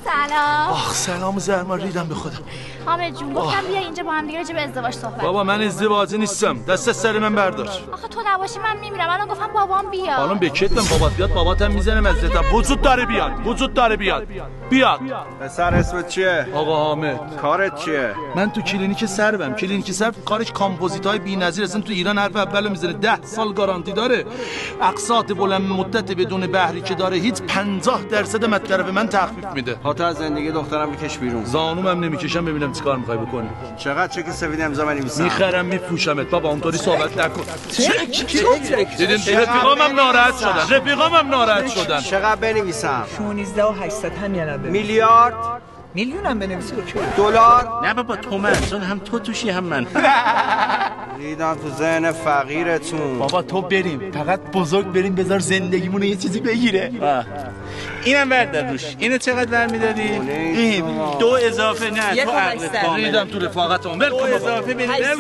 سلام. آخ سلام زرما ریدم به خودم. حامد جون گفتم بیا اینجا با هم دیگه راجع به ازدواج صحبت. بابا من ازدواجی نیستم. دست از سر من بردار. آخه تو نباشی من میمیرم. الان گفتم بابام بیا. الان به کتم بابات بیاد باباتم میزنم عزتم. وجود داره بیاد. بیاد. پسر اسمت چیه؟ آقا حامد. کارت چیه؟ من تو کلینیک سرو کارش کامپوزیت‌های بی‌نظیر اصلا تو ایران حرف اولو میزنه 10 سال گارانتی داره. اقساط بلند مدت بدون بهری که داره هیچ 50% مطلب من تخفیف میده. تا از زندگی دخترم بکش بیرون. زانومم نمیکشم ببینم چیکار میخوای بکنی. چقدر چک سفید امضا بنویسم؟ میخرم میفروشمت بابا اونطوری صحبت نکن. دیدین رفیقامم ناراحت شدن. چقدر بنویسم؟ 16 و 800 هم یه نبه میلیارد؟ میلیونم بنویسی اوکی. دلار؟ نه بابا تومن، چون هم تو توشی هم من. ریدم تو ذهن فقیرتون. بابا تو بریم فقط بزرگ بریم بذار زندگیمون یه چیزی بگیره. اینم بردار روش. اینو چقدر برمیدادی؟ این 2 اضافه نه تو عقلت کامل. ریدم تو رفاقتم. دو اضافه بده.